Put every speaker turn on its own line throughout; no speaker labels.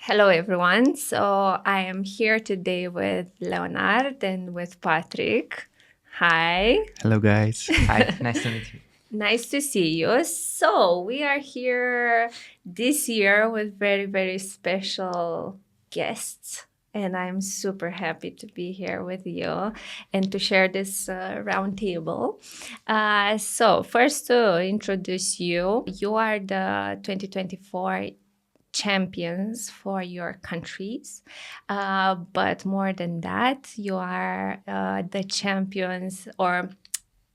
Hello, everyone. So I am here today with Leonard and with Patrik. Hi.
Hello, guys.
Hi, nice to meet you.
Nice to see you. So we are here this year with very, very special guests. And I'm super happy to be here with you and to share this round table. So first to introduce you, you are the 2024 champions for your countries. But more than that, you are the champions or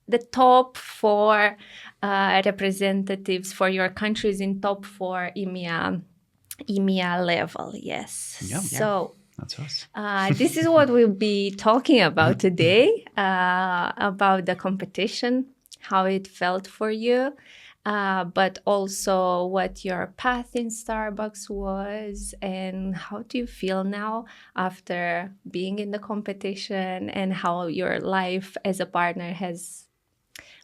the top four representatives for your countries in top four EMEA level. Yes.
Yeah.
So
That's us.
this is what we'll be talking about today, about the competition, how it felt for you, but also what your path in Starbucks was and how do you feel now after being in the competition and how your life as a partner has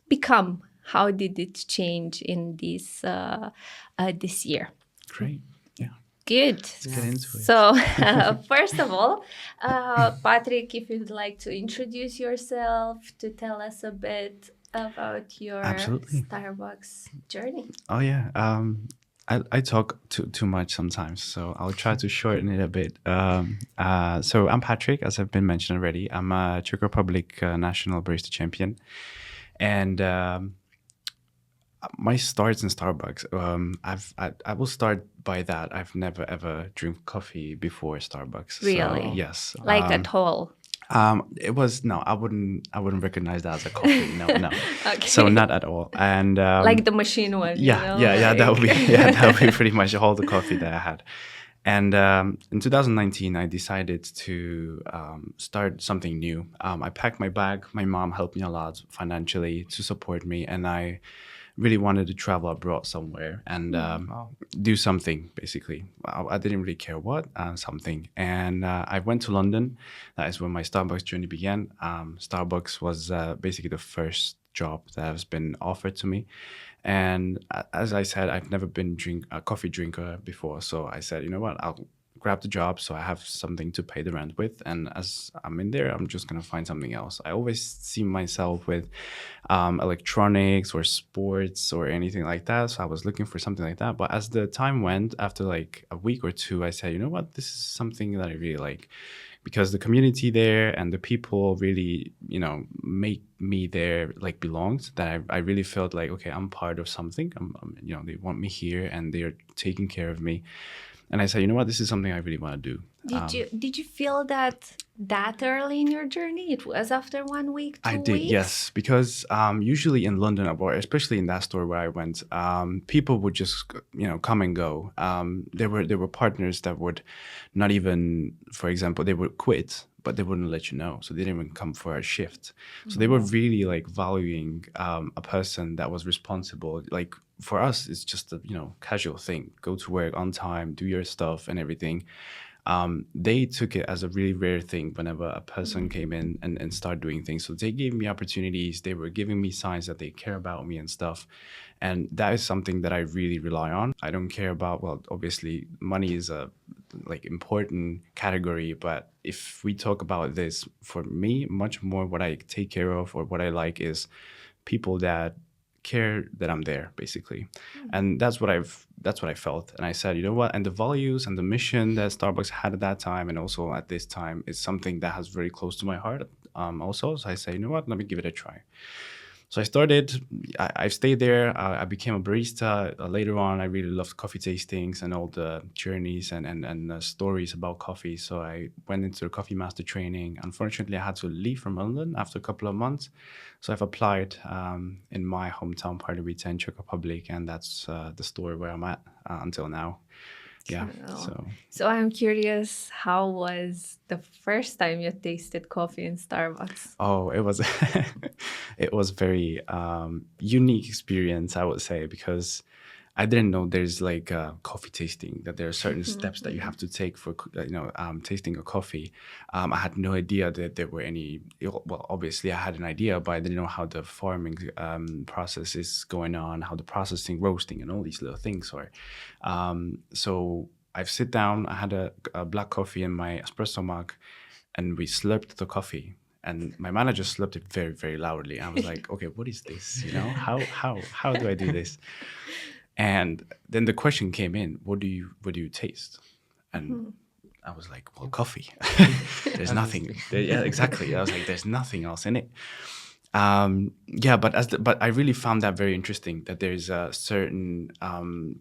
become. How did it change in this year?
Great. Yeah.
Good.
Let's get into it.
So, first of all, Patrik, if you'd like to introduce yourself to tell us a bit about your
Absolutely.
Starbucks journey.
Oh, yeah. I talk too much sometimes, so I'll try to shorten it a bit. So I'm Patrik, as I've been mentioned already. I'm a Czech Republic national barista champion. And my starts in Starbucks, I will start by that. I've never ever drank coffee before Starbucks.
Really?
So, yes.
Like at all?
It was no. I wouldn't recognize that as a coffee. No.
Okay.
So not at all. And
like the machine one.
Yeah.
Like...
That would be pretty much all the coffee that I had. And in 2019, I decided to start something new. I packed my bag. My mom helped me a lot financially to support me, and I really wanted to travel abroad somewhere and do something, basically. I didn't really care what, something. And I went to London. That is when my Starbucks journey began. Starbucks was basically the first job that has been offered to me. And as I said, I've never been a coffee drinker before. So I said, you know what, I'll grab the job so I have something to pay the rent with. And as I'm in there, I'm just going to find something else. I always see myself with electronics or sports or anything like that. So I was looking for something like that. But as the time went, after like a week or two, I said, you know what, this is something that I really like. Because the community there and the people really, make me there like belongs. That I really felt like, okay, I'm part of something. They want me here and they're taking care of me. And I said, you know what, this is something I really want to do.
Did you feel that early in your journey? It was after 1 week, 2
I did,
weeks?
yes, because usually in London, or especially in that store where I went, people would just come and go. There were partners that would not even, for example, they would quit, but they wouldn't let you know, so they didn't even come for a shift. So they were really like valuing a person that was responsible. Like for us, it's just a casual thing: go to work on time, do your stuff, and everything. They took it as a really rare thing whenever a person came in and started doing things. So they gave me opportunities. They were giving me signs that they care about me and stuff. And that is something that I really rely on. I don't care about, well, obviously money is a important category, but if we talk about this, for me, much more what I take care of or what I like is people that care that I'm there, basically. And that's what I felt. And I said, you know what, and the values and the mission that Starbucks had at that time and also at this time is something that has very close to my heart also. So I say, you know what, let me give it a try. So I stayed there. I became a barista. Later on, I really loved coffee tastings and all the journeys and stories about coffee. So I went into the coffee master training. Unfortunately, I had to leave from London after a couple of months. So I've applied in my hometown, Pardubice in Czech Republic, and that's the store where I'm at until now. Yeah.
So I'm curious, how was the first time you tasted coffee in Starbucks?
Oh, it was very unique experience, I would say, because I didn't know there's like coffee tasting, that there are certain steps that you have to take for tasting a coffee. I had no idea that there were any. Well, obviously I had an idea, but I didn't know how the farming process is going on, how the processing, roasting, and all these little things are. So I sit down, I had a black coffee in my espresso mug, and we slurped the coffee. And my manager slurped it very, very loudly. I was like, okay, what is this? You know, how do I do this? And then the question came in, what do you taste? And I was like, well, coffee. There's nothing. Yeah, exactly. I was like, there's nothing else in it. Yeah, but I really found that very interesting, that there's a certain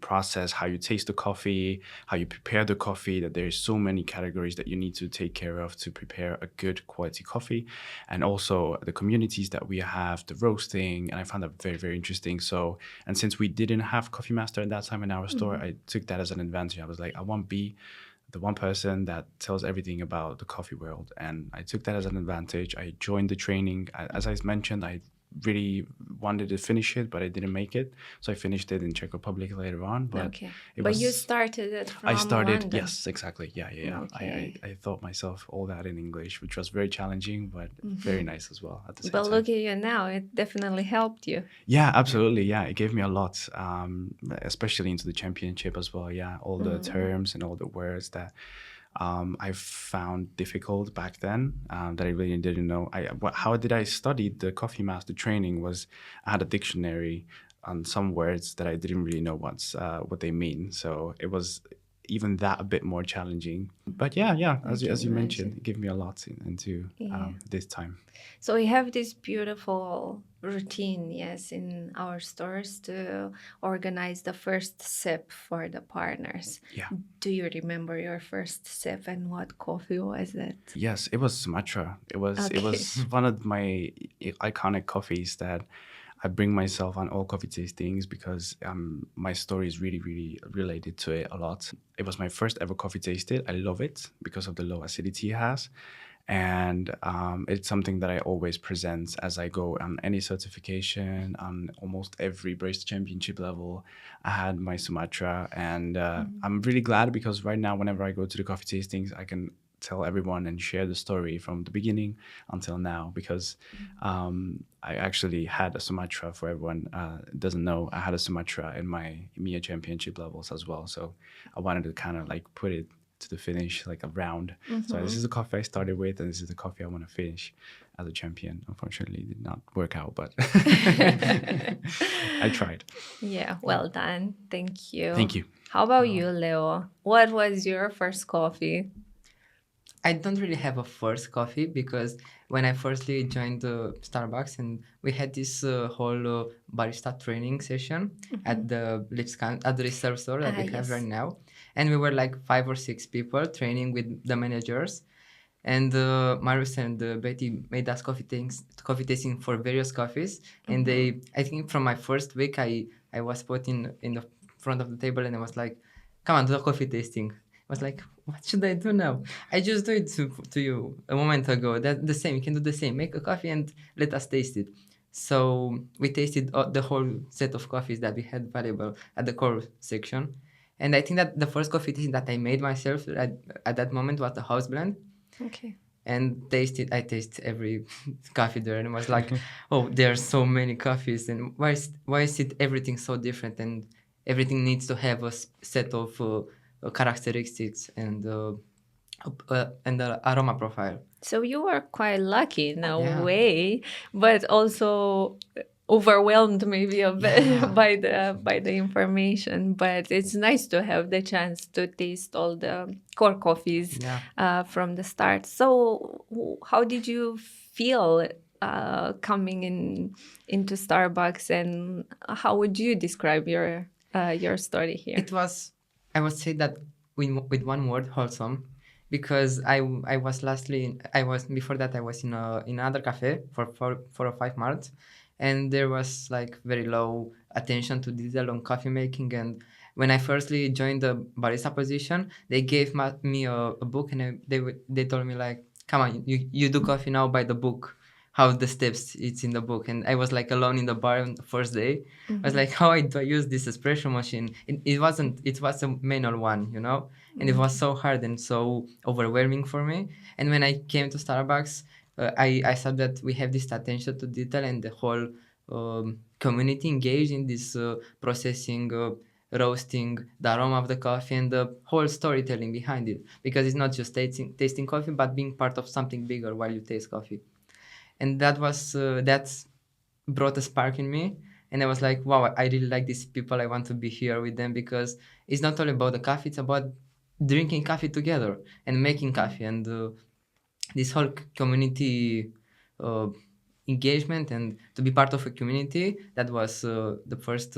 process, how you taste the coffee, how you prepare the coffee, that there's so many categories that you need to take care of to prepare a good quality coffee, and also the communities that we have, the roasting, and I found that very, very interesting. So, and since we didn't have Coffee Master at that time in our store, I took that as an advantage. I was like, I want to be the one person that tells everything about the coffee world. And I took that as an advantage. I joined the training. As I mentioned, I really wanted to finish it, but I didn't make it. So I finished it in Czech Republic later on. But
Okay.
it
But
was,
you started it from
I started,
London.
yes, exactly. Yeah.
Okay.
I taught myself all that in English, which was very challenging, but very nice as well at the same
But
time.
look at you now. It definitely helped you.
Yeah, absolutely. Yeah, it gave me a lot, especially into the championship as well. Yeah, all the terms and all the words that I found difficult back then, that I really didn't know. How did I study the Coffee Master training was I had a dictionary on some words that I didn't really know what they mean. So it was even that a bit more challenging. But yeah, as you mentioned, it gave me a lot into this time.
So we have this beautiful routine, yes, in our stores to organize the first sip for the partners.
Yeah.
Do you remember your first sip and what coffee was it?
Yes, it was Sumatra. It was one of my iconic coffees that I bring myself on all coffee tastings because my story is really, really related to it a lot. It was my first ever coffee tasted. I love it because of the low acidity it has. And it's something that I always present as I go on any certification, on almost every Barista Championship level. I had my Sumatra, and I'm really glad because right now, whenever I go to the coffee tastings, I can tell everyone and share the story from the beginning until now, because I actually had a Sumatra. For everyone doesn't know, I had a Sumatra in my EMEA Championship levels as well. So I wanted to kind of like put it to the finish, like a round. So this is the coffee I started with, and this is the coffee I want to finish as a champion. Unfortunately, it did not work out, but I tried.
Yeah, well done. Thank you.
Thank you.
How about you, Leo? What was your first coffee?
I don't really have a first coffee because when I firstly joined the Starbucks, and we had this whole barista training session at the reserve store that we have right now, and we were like 5 or 6 people training with the managers, and Marius and Betty made us coffee tasting for various coffees, and I think from my first week I was put in the front of the table, and I was like, come on, do a coffee tasting. I was like, what should I do now? I just do it to you a moment ago. That's the same. You can do the same. Make a coffee and let us taste it. So we tasted the whole set of coffees that we had available at the core section. And I think that the first coffee tasting that I made myself at that moment was the house blend.
Okay.
And I taste every coffee there, and I was like, oh, there are so many coffees, and why is it everything so different, and everything needs to have a set of characteristics and the aroma profile.
So you were quite lucky in a way, but also overwhelmed maybe a bit by the information. But it's nice to have the chance to taste all the core coffees from the start. So how did you feel coming into Starbucks, and how would you describe your story here?
It was, I would say that with one word, wholesome, because I was before that I was in another cafe for 4 or 5 months, and there was like very low attention to detail on coffee making. And when I firstly joined the barista position, they gave me a book, and they told me like, come on, you do coffee now by the book, how the steps it's in the book. And I was like alone in the bar on the first day. I was like, how do I use this espresso machine? It was a manual one, you know, and it was so hard and so overwhelming for me. And when I came to Starbucks, I saw that we have this attention to detail, and the whole community engaged in this processing roasting, the aroma of the coffee, and the whole storytelling behind it. Because it's not just tasting coffee, but being part of something bigger while you taste coffee. And that's brought a spark in me. And I was like, wow, I really like these people. I want to be here with them because it's not only about the coffee, it's about drinking coffee together and making coffee. And this whole community uh, engagement and to be part of a community, that was the first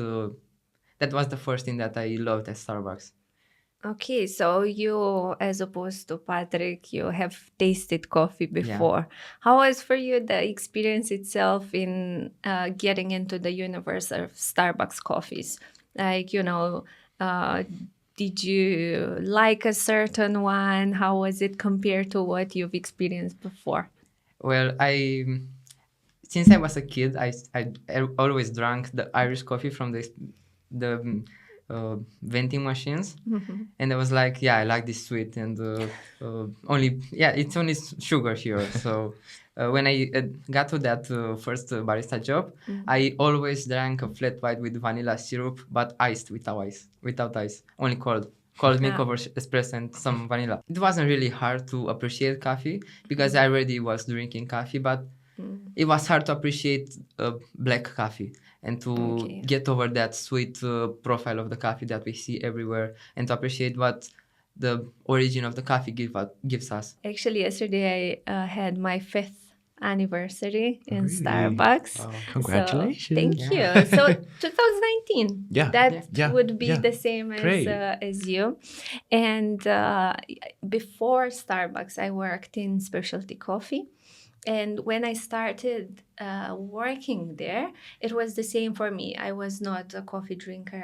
thing that I loved at Starbucks.
Okay, so you, as opposed to Patrik, you have tasted coffee before. How was for you the experience itself in getting into the universe of Starbucks coffees? Like, did you like a certain one? How was it compared to what you've experienced before?
Well, since I was a kid, I always drank the Irish coffee from the vending machines, and I was like, yeah, I like this sweet and it's only sugar here. So when I got to that first barista job, I always drank a flat white with vanilla syrup, but iced without ice, only cold milk over espresso and some vanilla. It wasn't really hard to appreciate coffee because I already was drinking coffee, but it was hard to appreciate black coffee and to get over that sweet profile of the coffee that we see everywhere and to appreciate what the origin of the coffee gives us.
Actually, yesterday I had my 5th anniversary in
Really?
Starbucks.
Wow.
Congratulations.
So, thank
Yeah.
you. So 2019.
Yeah.
That
Yeah.
would be
Yeah.
the same
Great.
as you. And before Starbucks, I worked in specialty coffee. And when I started working there, it was the same for me. I was not a coffee drinker.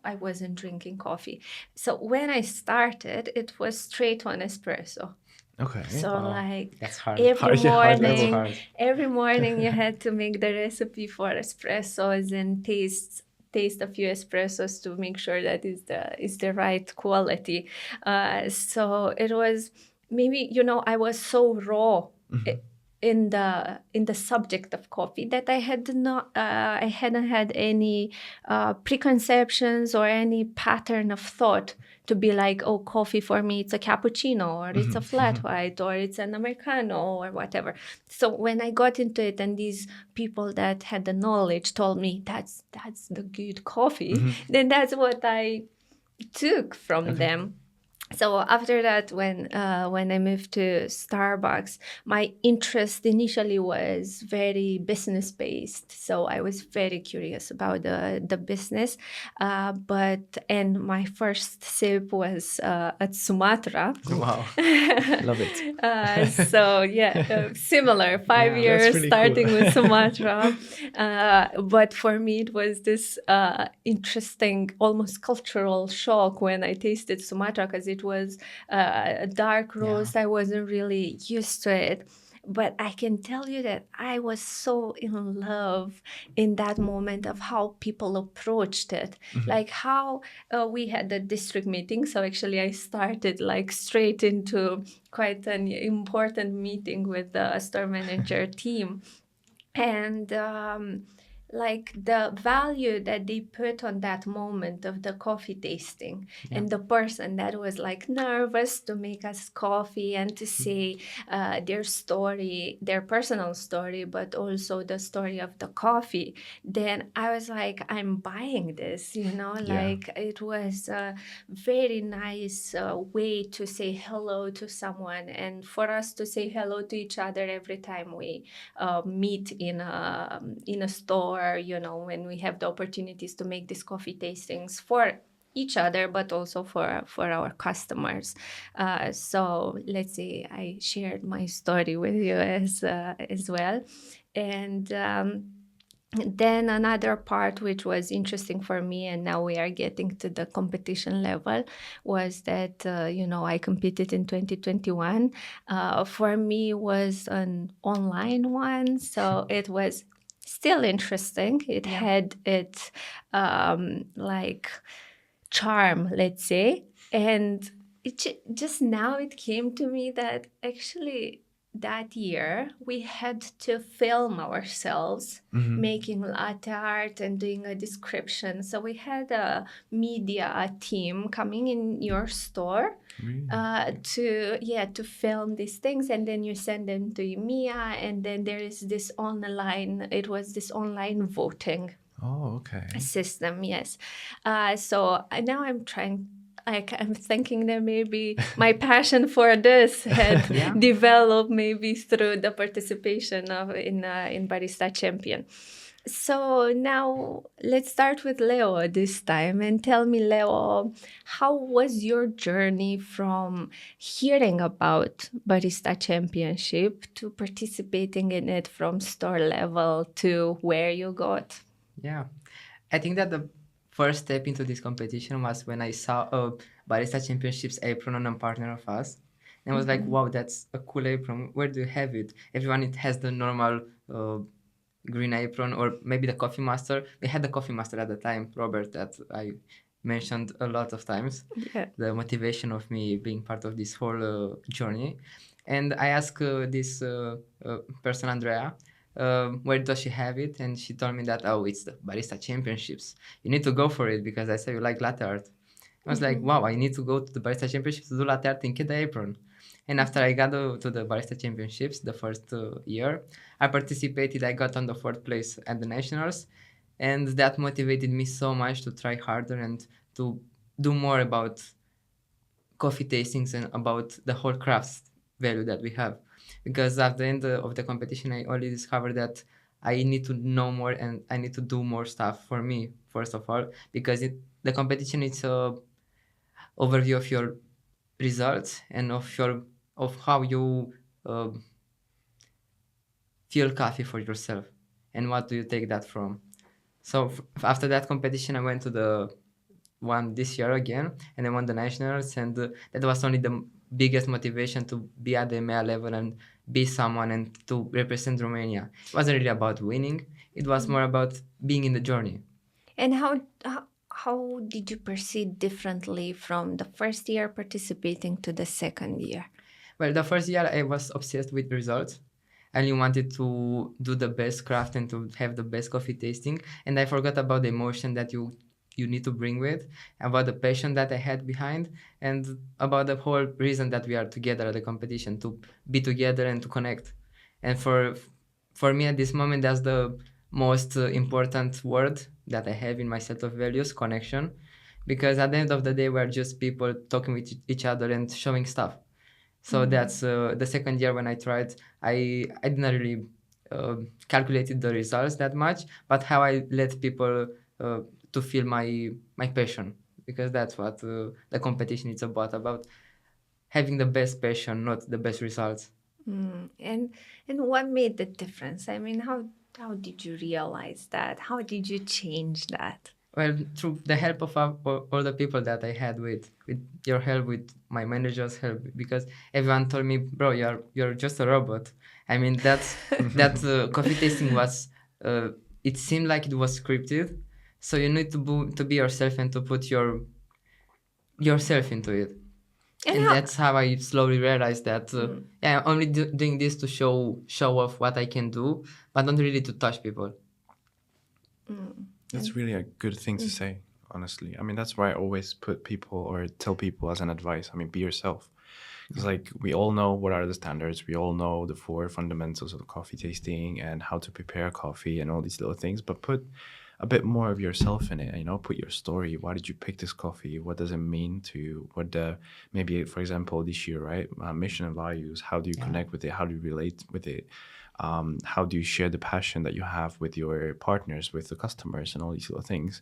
I wasn't drinking coffee. So when I started, it was straight on espresso.
Okay.
So like
That's hard.
every
Hard, yeah.
morning,
Hard.
every morning you had to make the recipe for espressos and taste a few espressos to make sure that is the right quality. So it was maybe I was so raw in the subject of coffee that I hadn't had any preconceptions or any pattern of thought to be like, oh, coffee for me it's a cappuccino or it's a flat white or it's an americano or whatever. So when I got into it and these people that had the knowledge told me that's the good coffee, then that's what I took from them. So after that, when I moved to Starbucks, my interest initially was very business based. So I was very curious about the business. And my first sip was at Sumatra.
Wow.
Love it.
Similar 5
Yeah,
years
that's really
starting
cool.
with Sumatra. But for me, it was this interesting, almost cultural shock when I tasted Sumatra because it was a dark roast. I wasn't really used to it. But I can tell you that I was so in love in that moment of how people approached it. Like how we had the district meeting. So actually I started like straight into quite an important meeting with the store manager team. And like the value that they put on that moment of the coffee tasting and the person that was like nervous to make us coffee and to say their story, their personal story, but also the story of the coffee, then I was like, I'm buying this, like it was a very nice way to say hello to someone and for us to say hello to each other every time we meet in a store, when we have the opportunities to make these coffee tastings for each other, but also for our customers. So let's say I shared my story with you as well. And then another part which was interesting for me, and now we are getting to the competition level, was that I competed in 2021. For me was an online one, so it was still interesting. It had its like charm, let's say, and just now it came to me that actually that year, we had to film ourselves making latte art and doing a description. So we had a media team coming in your store to film these things, and then you send them to EMEA, and then there is this online voting
Oh, okay.
system. Yes. So now I'm thinking that maybe my passion for this had developed maybe through the participation in Barista Champion. So now let's start with Leo this time, and tell me, Leo, how was your journey from hearing about Barista Championship to participating in it from store level to where you got?
Yeah, I think that the first step into this competition was when I saw a Barista Championships apron on a partner of us. And I was like, wow, that's a cool apron. Where do you have it? Everyone, it has the normal green apron, or maybe the coffee master. We had the coffee master at the time, Robert, that I mentioned a lot of times.
Yeah.
The motivation of me being part of this whole journey. And I asked this person, Andrea, where does she have it? And she told me that, oh, it's the Barista Championships. You need to go for it because I saw you like latte art. I was like, wow, I need to go to the Barista Championships to do latte art and get the apron. And after I got to the Barista Championships, the first year, I participated. I got on the 4th place at the Nationals. And that motivated me so much to try harder and to do more about coffee tastings and about the whole craft value that we have. Because at the end of the competition, I only discovered that I need to know more and I need to do more stuff for me, first of all, because the competition is a overview of your results and of how you feel coffee for yourself and what do you take that from. So after that competition, I went to the one this year again, and I won the nationals, and that was only the biggest motivation to be at the EMEA level and be someone and to represent Romania. It wasn't really about winning; it was more about being in the journey.
And how did you proceed differently from the first year participating to the second year?
Well, the first year I was obsessed with results. I only wanted to do the best craft and to have the best coffee tasting, and I forgot about the emotion that you need to bring with, about the passion that I had behind, and about the whole reason that we are together at the competition, to be together and to connect. And for me at this moment, that's the most important word that I have in my set of values, connection. Because at the end of the day, we're just people talking with each other and showing stuff. So that's the second year when I tried. I didn't really calculated the results that much, but how I let people to feel my passion, because that's what the competition is about having the best passion, not the best results.
And what made the difference? I mean, how did you realize that? How did you change that?
Well, through the help of all the people that I had with your help, with my manager's help, because everyone told me, bro, you're just a robot. I mean, that coffee tasting was, it seemed like it was scripted. So you need to be yourself and to put yourself into it. And that's how I slowly realized that, I'm only doing this to show off what I can do, but not really to touch people.
That's really a good thing to say, honestly. I mean, that's why I always put people or tell people as an advice, I mean, be yourself. Because like we all know what are the standards. We all know the 4 fundamentals of the coffee tasting and how to prepare coffee and all these little things. But put a bit more of yourself in it, put your story. Why did you pick this coffee? What does it mean to you? What maybe, for example, this year, right? Mission and values. How do you connect with it? How do you relate with it? How do you share the passion that you have with your partners, with the customers, and all these little things,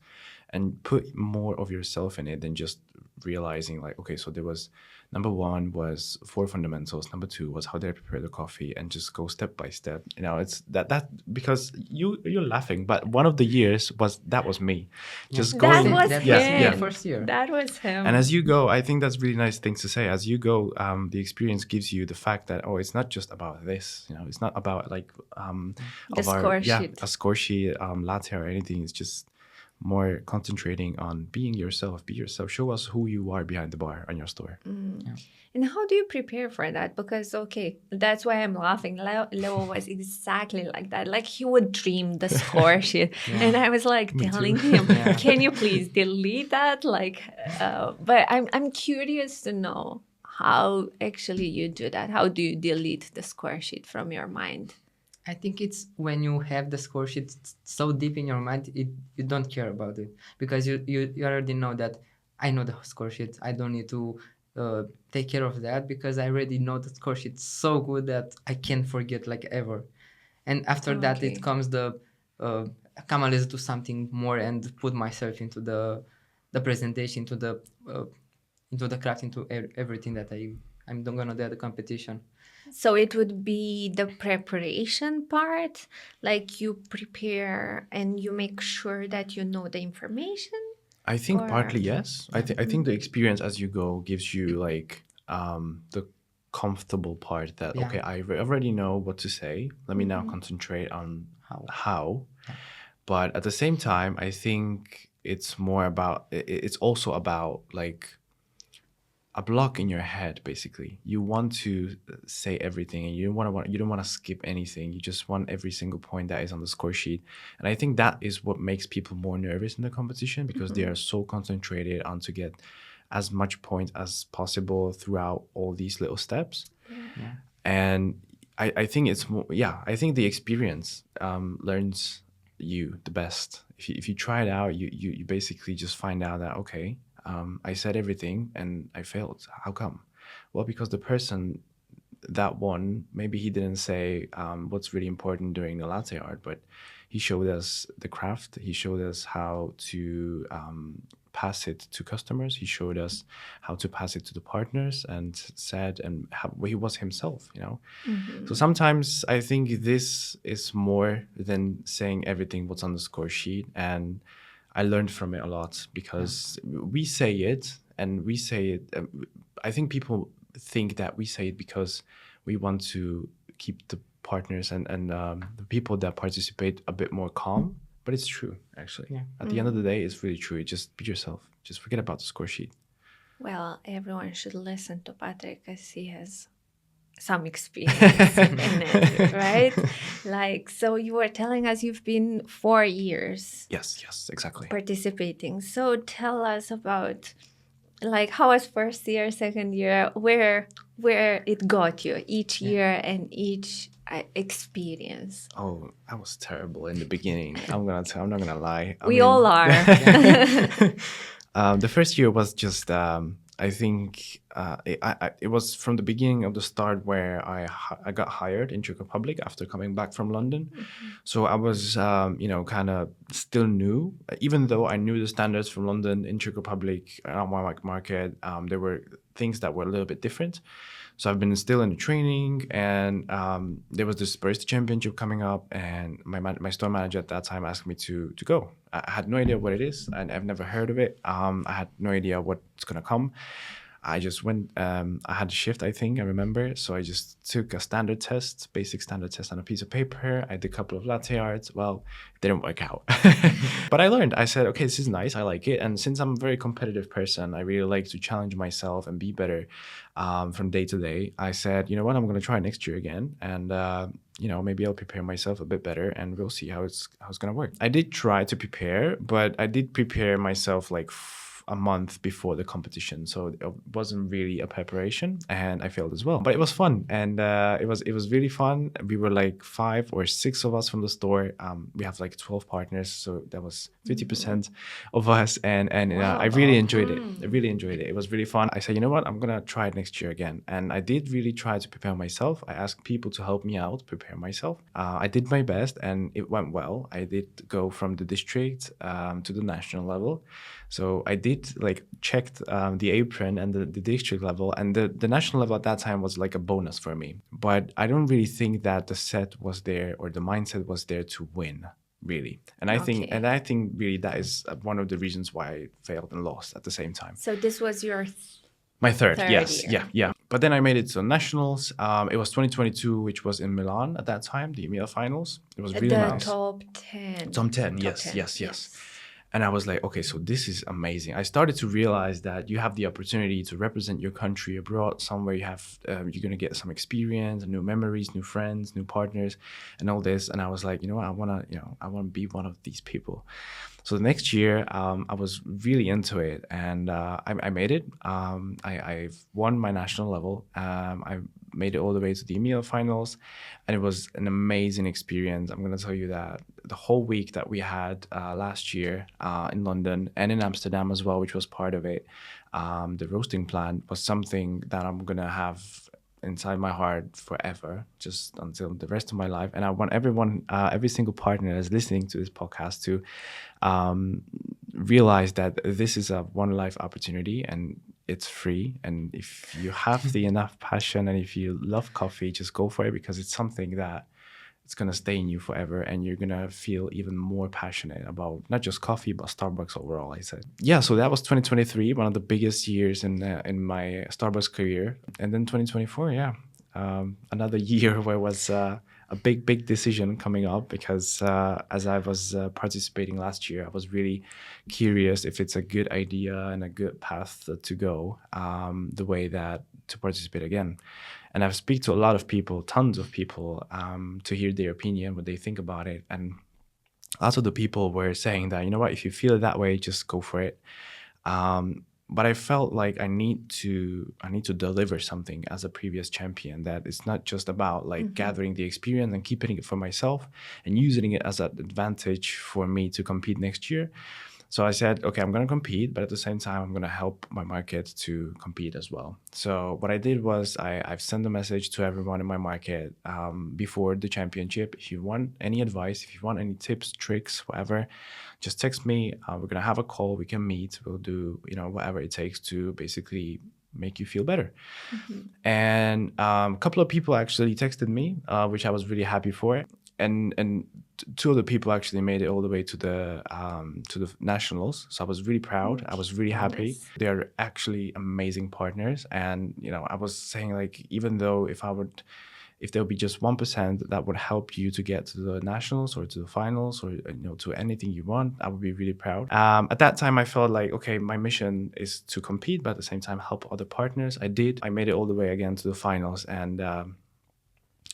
and put more of yourself in it than just realizing like, okay, so there was number 1 was 4 fundamentals, number 2 was how did I prepare the coffee, and just go step by step. It's that because you're laughing, but one of the years was me just going.
That was him.
First year.
That was him.
And as you go, I think that's really nice things to say. As you go, the experience gives you the fact that it's not just about this. It's not about like
the score sheet.
a score sheet, latte or anything. It's just more concentrating on being yourself. Be yourself. Show us who you are behind the bar on your store.
Yeah.
And how do you prepare for that? Because, okay, that's why I'm laughing. Leo was exactly like that. Like he would dream the score sheet.
Yeah.
And I was like
Me too.
telling him,
Yeah.
can you please delete that? Like, but I'm curious to know how actually you do that. How do you delete the score sheet from your mind?
I think it's when you have the score sheet so deep in your mind, you don't care about it because you already know that I know the score sheet. I don't need to take care of that because I already know the score sheet so good that I can't forget like ever. And after that,
Okay.
it comes the come on, let's do something more and put myself into the presentation, into the craft, into everything that I'm gonna do at the competition.
So it would be the preparation part, like you prepare and you make sure that you know the information.
I think
Or-
partly yes. I think the experience as you go gives you like the comfortable part that
Yeah.
okay, I already know what to say. Let me now concentrate on how. But at the same time, I think it's more about it's also about like a block in your head. Basically, you want to say everything, and you don't want to skip anything. You just want every single point that is on the score sheet. And I think that is what makes people more nervous in the competition because they are so concentrated on to get as much point as possible throughout all these little steps.
Yeah.
And I think it's more, I think the experience learns you the best. If you try it out, you basically just find out that, okay, I said everything and I failed. How come? Well, because the person that won, maybe he didn't say what's really important during the latte art, but he showed us the craft. He showed us how to pass it to customers. He showed us how to pass it to the partners and said and how he was himself, you know. So sometimes I think this is more than saying everything what's on the score sheet. And I learned from it a lot because we say it and we say it. I think people think that we say it because we want to keep the partners and the people that participate a bit more calm. But it's true, actually.
Yeah.
At the end of the day, it's really true. Just be yourself. Just forget about the score sheet.
Well, everyone should listen to Patrik because he has some experience in it, right? Like, so you were telling us you've been 4 years
Yes, exactly.
participating. So tell us about, like, how was first year, second year, where it got you each year and each experience.
Oh, I was terrible in the beginning. I'm not gonna lie.
We all are.
The first year was just, I think, it was from the beginning of the start where I got hired in Czech Republic after coming back from London. So I was, kind of still new, even though I knew the standards from London in Czech Republic around my market. There were things that were a little bit different. So I've been still in the training, and there was this Barista Championship coming up, and my store manager at that time asked me to go. I had no idea what it is, and I've never heard of it. I had no idea what's gonna come. I just went, I had a shift, I think, I remember. So I just took a basic standard test on a piece of paper. I did a couple of latte arts. Well, it didn't work out. But I learned. I said, okay, this is nice. I like it. And since I'm a very competitive person, I really like to challenge myself and be better from day to day. I said, you know what, I'm going to try next year again. And, maybe I'll prepare myself a bit better and we'll see how it's going to work. I did try to prepare, but I did prepare myself like a month before the competition, so it wasn't really a preparation, and I failed as well. But it was fun, and it was really fun. We were like 5 or 6 of us from the store. We have like 12 partners, so that was 50% of us, and
Wow.
I really enjoyed it. I really enjoyed it. It was really fun. I said, you know what, I'm gonna try it next year again, and I did really try to prepare myself. I asked people to help me out prepare myself. I did my best, and it went well. I did go from the district to the national level. So I did checked the apron and the district level, and the national level at that time was like a bonus for me. But I don't really think that the set was there or the mindset was there to win, really. And I think really that is one of the reasons why I failed and lost at the same time.
So this was your
my third
yes,
year. Yeah. But then I made it to nationals. It was 2022, which was in Milan at that time, the EMEA finals. It was really nice.
Top 10.
Top 10,
Top
yes,
10,
yes. And I was like, okay, so this is amazing. I started to realize that you have the opportunity to represent your country abroad somewhere. You're going to get some experience, new memories, new friends, new partners, and all this. And I was like, I want to be one of these people. So the next year, I was really into it, and I made it. I've won my national level. I made it all the way to the EMEA finals, and it was an amazing experience. I'm going to tell you that the whole week that we had last year in London and in Amsterdam as well, which was part of it, the roasting plant was something that I'm going to have inside my heart forever, just until the rest of my life. And I want everyone, every single partner that's listening to this podcast to realize that this is a one life opportunity and it's free. And if you have the enough passion and if you love coffee, just go for it, because it's something that it's going to stay in you forever, and you're going to feel even more passionate about not just coffee but Starbucks overall. I said, yeah, so that was 2023, one of the biggest years in my Starbucks career. And then 2024, yeah, another year where was a big decision coming up, because as I was participating last year, I was really curious if it's a good idea and a good path to go, the way that to participate again. And I've speak to a lot of people, tons of people, to hear their opinion, what they think about it. And lots of the people were saying that, you know what, if you feel it that way, just go for it. But I felt like I need to deliver something as a previous champion, that it's not just about like gathering the experience and keeping it for myself and using it as an advantage for me to compete next year. So I said, okay, I'm going to compete, but at the same time, I'm going to help my market to compete as well. So what I did was I've sent a message to everyone in my market before the championship. If you want any advice, if you want any tips, tricks, whatever, just text me. We're going to have a call. We can meet. We'll do, whatever it takes to basically make you feel better. And a couple of people actually texted me, which I was really happy for. And two of the people actually made it all the way to the nationals. So I was really proud. I was really happy.
Nice.
They are actually amazing partners. And, I was saying, like, even though if there would be just 1% that would help you to get to the nationals or to the finals or, to anything you want, I would be really proud. At that time, I felt like, okay, my mission is to compete, but at the same time, help other partners. I did. I made it all the way again to the finals, and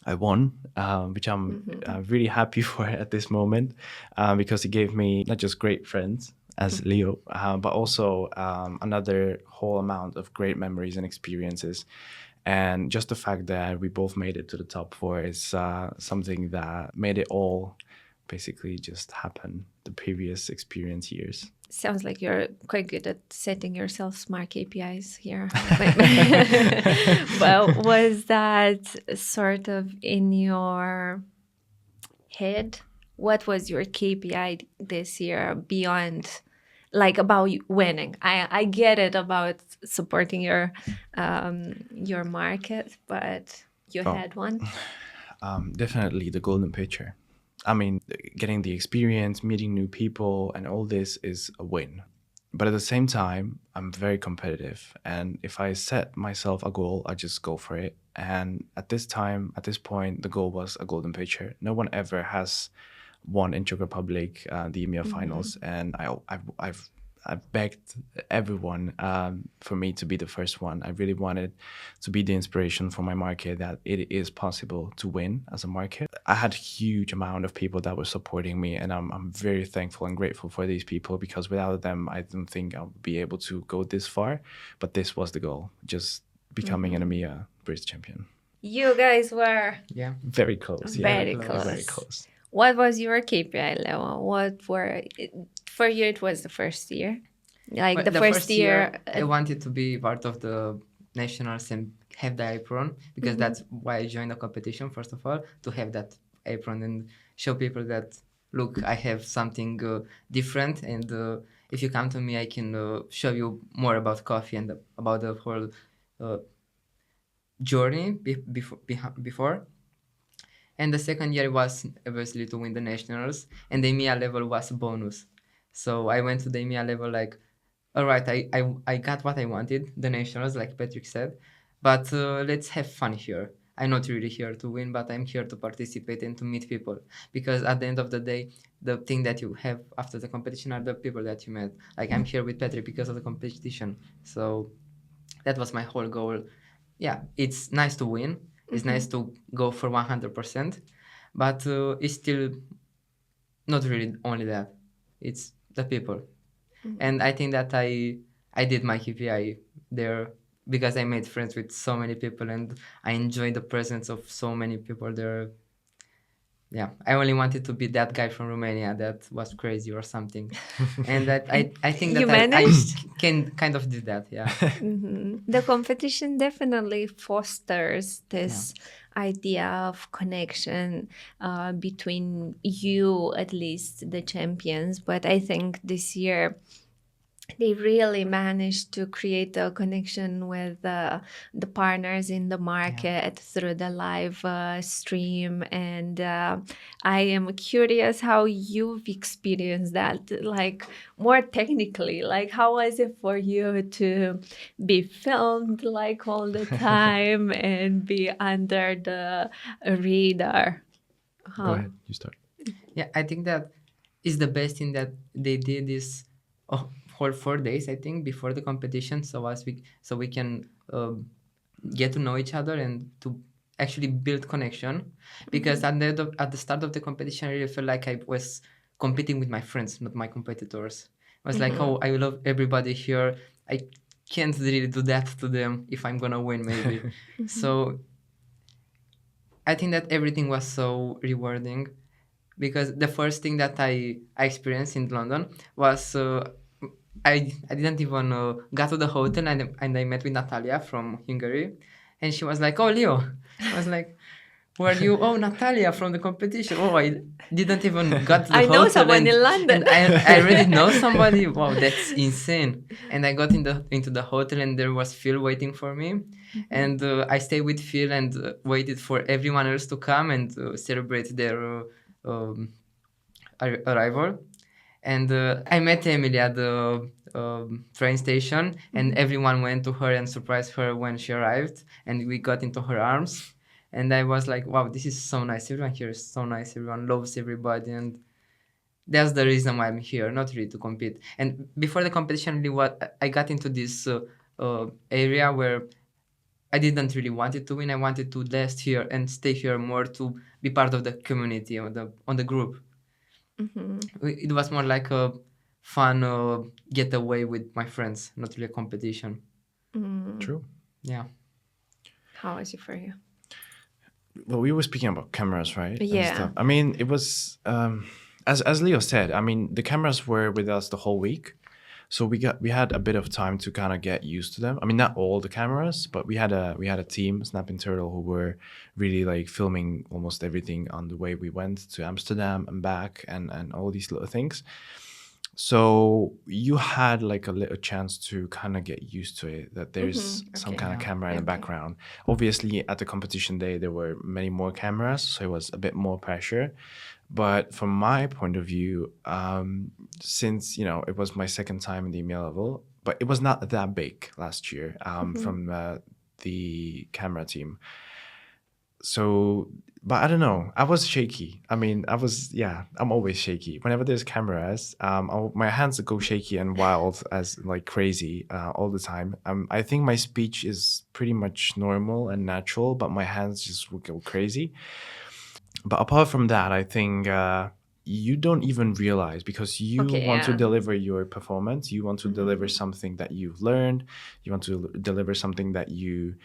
I won, which I'm really happy for at this moment, because it gave me not just great friends as Leo, but also another whole amount of great memories and experiences. And just the fact that we both made it to the top 4 is something that made it all basically just happen the previous experience years.
Sounds like you're quite good at setting yourself smart KPIs here. But was that sort of in your head? What was your KPI this year beyond, like, about winning? I get it about supporting your market, but you had one?
Definitely the golden picture. I mean, getting the experience, meeting new people, and all this is a win. But at the same time, I'm very competitive. And if I set myself a goal, I just go for it. And at this point, the goal was a golden picture. No one ever has won in Czech Republic the EMEA finals. And I've begged everyone for me to be the first one. I really wanted to be the inspiration for my market, that it is possible to win as a market. I had a huge amount of people that were supporting me, and I'm very thankful and grateful for these people, because without them, I don't think I would be able to go this far. But this was the goal, just becoming an EMEA British champion.
You guys were
Very close.
very close.
Very close.
What was your KPI, Leo? For you, it was the first year. Like
Well,
the first year.
I wanted to be part of the nationals and have the apron, because that's why I joined the competition, first of all, to have that apron and show people that, look, I have something different, and if you come to me, I can show you more about coffee and about the whole journey before. And the second year was obviously to win the nationals, and the EMEA level was a bonus. So I went to the EMEA level like, all right, I got what I wanted, the nationals, like Patrik said, but let's have fun here. I'm not really here to win, but I'm here to participate and to meet people. Because at the end of the day, the thing that you have after the competition are the people that you met. Like I'm here with Patrik because of the competition. So that was my whole goal. Yeah, it's nice to win. It's nice to go for 100%, but it's still not really only that. It's the people. And I think that I did my KPI there because I made friends with so many people and I enjoyed the presence of so many people there. Yeah, I only wanted to be that guy from Romania that was crazy or something. And that I think
You
that I
managed?
can kind of do that, yeah.
The competition definitely fosters this idea of connection between you, at least the champions. But I think this year they really managed to create a connection with the partners in the market through the live stream. And I am curious how you've experienced that, like more technically. Like, how was it for you to be filmed like all the time and be under the radar?
Go ahead, you start.
Yeah, I think that is the best thing that they did is whole 4 days, I think, before the competition, so we can get to know each other and to actually build connection. Because at the start of the competition, I really felt like I was competing with my friends, not my competitors. I was like, oh, I love everybody here. I can't really do that to them if I'm gonna win, maybe. So I think that everything was so rewarding because the first thing that I experienced in London was I didn't even got to the hotel and I met with Natalia from Hungary, and she was like, "Oh, Leo," I was like, "Who are you?" "Oh, Natalia from the competition." Oh, I didn't even got to the
I
hotel.
know someone in London.
And I already know somebody. Wow, that's insane. And I got into the hotel and there was Phil waiting for me, and I stayed with Phil and waited for everyone else to come and celebrate their arrival. And I met Emily at the train station, and everyone went to her and surprised her when she arrived, and we got into her arms. And I was like, wow, this is so nice. Everyone here is so nice. Everyone loves everybody. And that's the reason why I'm here, not really to compete. And before the competition, really I got into this area where I didn't really want it to win. I wanted to last here and stay here more to be part of the community on the group. It was more like a fun getaway with my friends, not really a competition.
True.
Yeah.
How was it for you?
Well, we were speaking about cameras, right? And
Yeah.
stuff. I mean, it was as Leo said. I mean, the cameras were with us the whole week, so we had a bit of time to kind of get used to them. I mean, not all the cameras, but we had a team, Snapping Turtle, who were really like filming almost everything on the way we went to Amsterdam and back, and all these little things. So you had like a little chance to kind of get used to it, that there's some kind of camera in the background. Obviously, at the competition day, there were many more cameras, so it was a bit more pressure. But from my point of view, since, it was my second time in the email level, but it was not that big last year from the camera team. So, but I don't know. I was shaky. I mean, I'm always shaky. Whenever there's cameras, my hands go shaky and wild as like crazy all the time. I think my speech is pretty much normal and natural, but my hands just will go crazy. But apart from that, I think you don't even realize, because you want to deliver your performance. You want to deliver something that you've learned. You want to deliver something that you,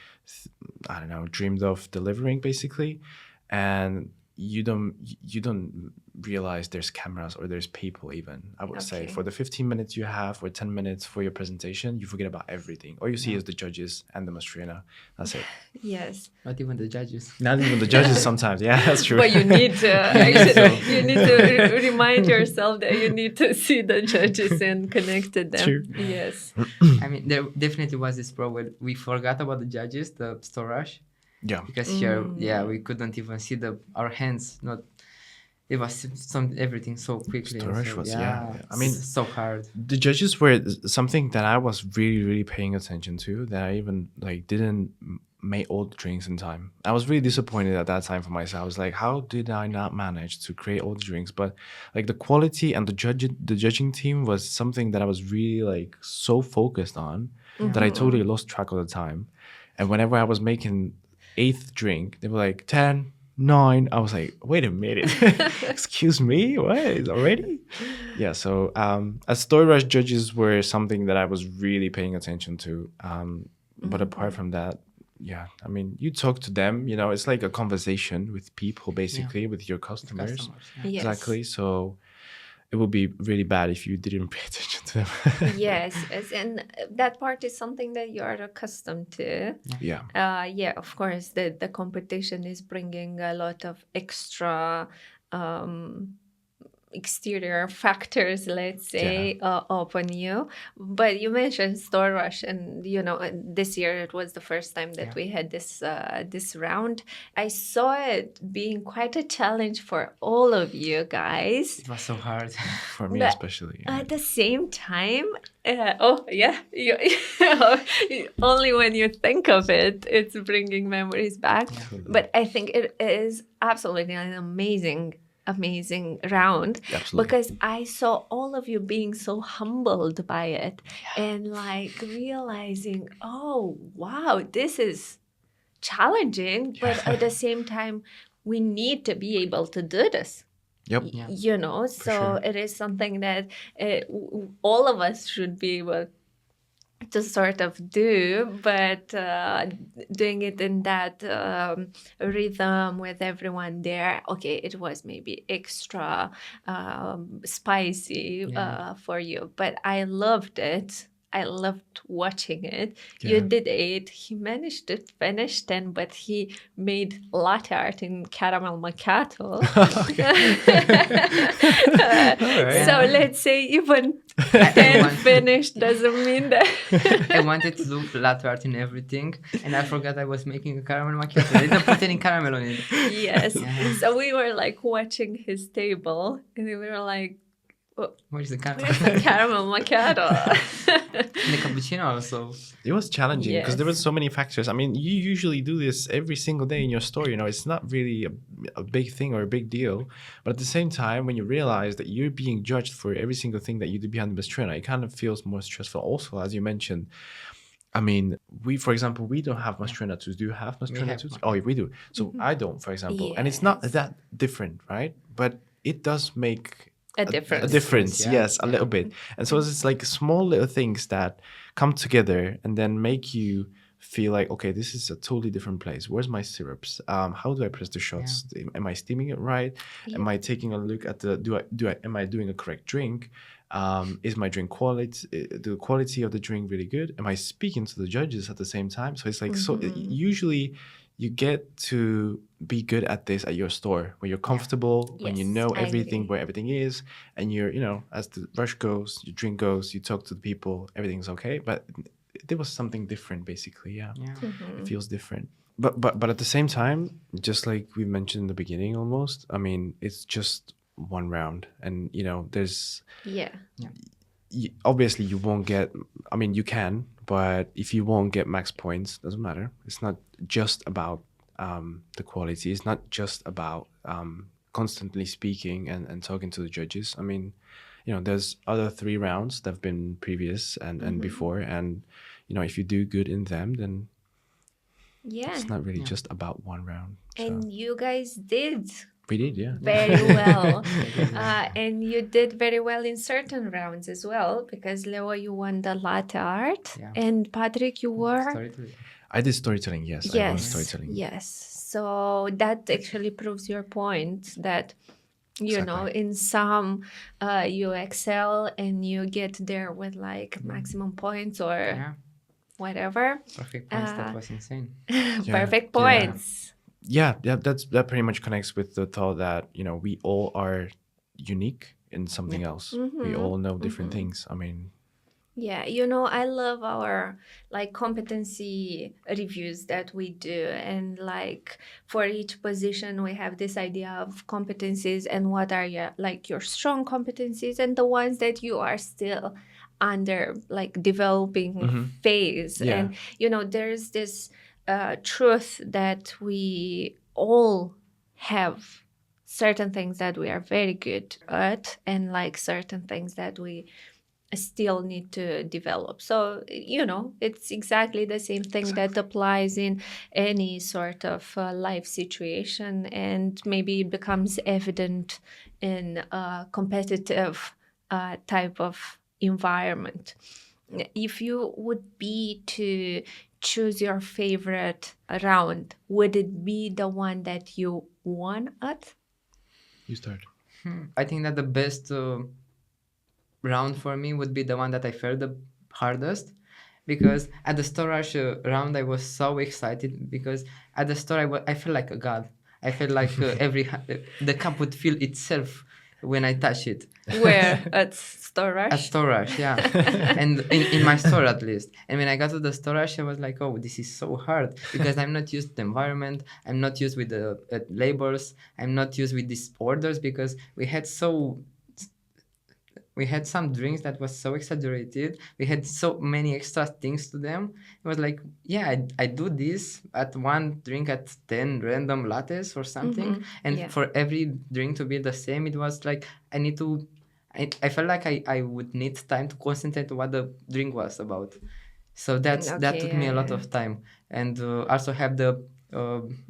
dreamed of delivering, basically. And you don't realize there's cameras or there's people even. I would say for the 15 minutes you have or 10 minutes for your presentation, you forget about everything. All you see is the judges and the Mastrina. That's it.
Yes.
Not even the judges.
Not even the judges sometimes. Yeah, that's true.
But you need to you need to remind yourself that you need to see the judges and connect to them.
True.
Yes.
I mean, there definitely was this problem. We forgot about the judges, the storage.
Yeah.
Because here, we couldn't even see our hands. It was everything so quickly.
Storage
so,
was, I mean,
so hard.
The judges were something that I was really, really paying attention to, that I even like didn't made all the drinks in time. I was really disappointed at that time for myself. I was like, how did I not manage to create all the drinks? But like the quality and the judging team was something that I was really like so focused on that I totally lost track of the time. And whenever I was making 8th drink, they were like 10, 9. I was like, wait a minute, excuse me, what, already? Yeah, so story rush judges were something that I was really paying attention to. But apart from that, yeah, I mean, you talk to them, you know, it's like a conversation with people, basically, with your customers.
Yes.
Exactly. So it would be really bad if you didn't pay attention to them.
Yes, and that part is something that you are accustomed to.
Yeah.
Yeah, of course, the competition is bringing a lot of extra exterior factors, let's say, upon you. But you mentioned store rush, and you know, this year it was the first time that we had this round. I saw it being quite a challenge for all of you guys.
It was so hard.
For me,
But
especially.
at the same time, only when you think of it, it's bringing memories back. But I think it is absolutely an amazing round.
Absolutely.
Because I saw all of you being so humbled by it and like realizing, oh wow, this is challenging, but at the same time we need to be able to do this.
Yep.
You know, so
sure.
it is something that all of us should be able to sort of do, but doing it in that rhythm with everyone there. Okay, it was maybe extra spicy for you, but I loved it. I loved watching it. You did 8. He managed to finish 10, but he made latte art in caramel macchiato. So let's say even 10 finished doesn't mean that.
I wanted to do latte art in everything, and I forgot I was making a caramel macchiato. I didn't put any caramel on it.
Yes. So we were like watching his table, and we were like,
Where's the caramel?
where's the caramel macchiato?
And the cappuccino also.
It was challenging because there were
Yes.
so many factors. I mean, you usually do this every single day in your store. You know, it's not really a big thing or a big deal. But at the same time, when you realize that you're being judged for every single thing that you do behind the Mistrina, it kind of feels more stressful. Also, as you mentioned, I mean, for example, we don't have Mistrina tools. Do you have Mistrina tools? Oh, we do. So I don't, for example. And it's not that different, right? But it does make
A difference.
a difference, yes, a little bit. And so it's like small little things that come together and then make you feel like, okay, this is a totally different place. Where's my syrups? How do I press the shots? Am I steaming it right? Am I taking a look at am I doing a correct drink? Is my drink the quality of the drink really good? Am I speaking to the judges at the same time? So it's like, so usually you get to be good at this at your store when you're comfortable, when you
Yes,
know
I
everything,
agree.
where everything is, and you're, you know, as the rush goes, your drink goes, you talk to the people, everything's okay. But there was something different, basically. Yeah. It feels different. But at the same time, just like we mentioned in the beginning, almost, I mean, it's just one round, and you know, there's obviously you won't get. I mean, you can, but if you won't get max points, doesn't matter. It's not just about the quality. It's not just about constantly speaking and talking to the judges. I mean, you know, there's other 3 rounds that have been previous and before, and you know, if you do good in them, then it's not really just about one round. So.
And you guys did
We did, yeah.
very well. And you did very well in certain rounds as well, because Leo, you won the latte art, and Patrik, you were...
Storytelling.
I did storytelling, yes. I won storytelling.
Yes. So that actually proves your point that, you know, in some you excel and you get there with like maximum points or whatever.
Perfect points. That was insane.
Perfect points.
Yeah, that pretty much connects with the thought that, you know, we all are unique in something else. We all know different things. I mean...
Yeah, you know, I love our like competency reviews that we do, and like for each position we have this idea of competencies and what are your strong competencies and the ones that you are still under like developing phase. And you know, there's this truth that we all have certain things that we are very good at and like certain things that we still need to develop. So, it's exactly the same thing that applies in any sort of life situation, and maybe it becomes evident in a competitive type of environment. If you would be to choose your favorite round, would it be the one that you won at?
You start.
I think that the best round for me would be the one that I felt the hardest, because at the storage round I was so excited, because at the store I felt like a god. I felt like the cup would feel itself when I touch it.
Where? At storage?
At storage, yeah. And in my store at least. And when I got to the storage, I was like, oh, this is so hard, because I'm not used to the environment. I'm not used with the labels. I'm not used with these orders, because we had some drinks that was so exaggerated. We had so many extra things to them. It was like, yeah, I do this at one drink at 10 random lattes or something. And
Yeah.
for every drink to be the same, it was like, I felt like I would need time to concentrate on what the drink was about. So that took me a lot of time. And also have the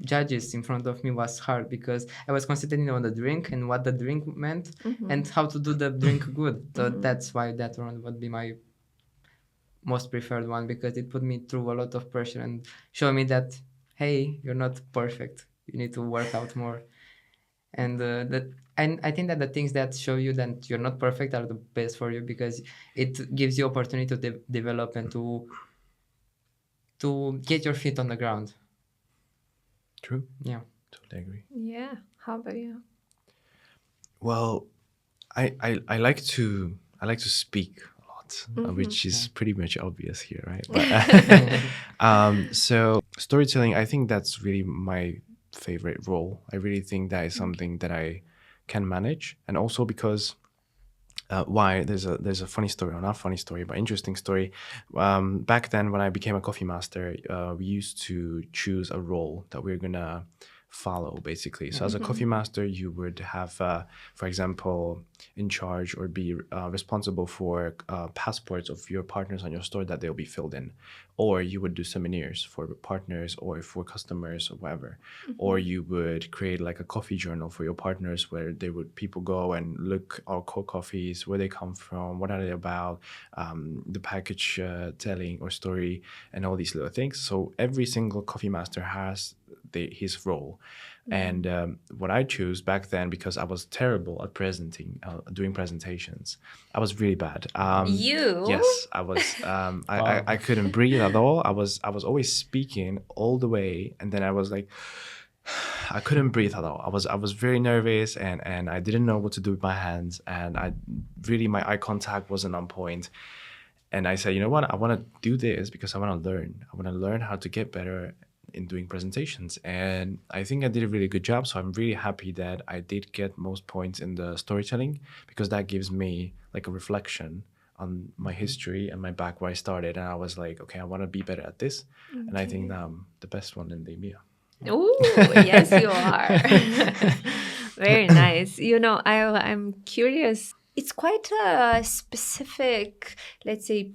judges in front of me was hard, because I was concentrating on the drink and what the drink meant and how to do the drink good. So that's why that round would be my most preferred one, because it put me through a lot of pressure and show me that, hey, you're not perfect. You need to work out more. And I think that the things that show you that you're not perfect are the best for you, because it gives you opportunity to develop and to get your feet on the ground.
True.
Yeah.
Totally agree.
Yeah. How about you?
Well, I like to speak a lot, which is pretty much obvious here, right? But, so storytelling, I think that's really my favorite role. I really think that is something that I can manage, and also because why there's a funny story, or not funny story, but interesting story. Back then, when I became a coffee master, we used to choose a role that we're gonna follow, basically. So as a coffee master, you would have, for example, in charge or be responsible for passports of your partners on your store, that they'll be filled in, or you would do seminars for partners or for customers or whatever, or you would create like a coffee journal for your partners, where people go and look our core coffees, where they come from, what are they about, the package telling or story, and all these little things. So every single coffee master has his role. And what I chose back then, because I was terrible at doing presentations, I was really bad.
You?
Yes, I was. I couldn't breathe at all. I was always speaking all the way, and then I was like, I couldn't breathe at all. I was very nervous, and I didn't know what to do with my hands, and my eye contact wasn't on point. And I said, you know what? I want to do this because I want to learn. I want to learn how to get better in doing presentations, and I think I did a really good job. So I'm really happy that I did get most points in the storytelling, because that gives me like a reflection on my history and my back where I started, and I was like, okay, I want to be better at this. And I think I'm the best one in the EMEA.
Oh, yes, you are. Very nice. I'm curious. It's quite a specific, let's say,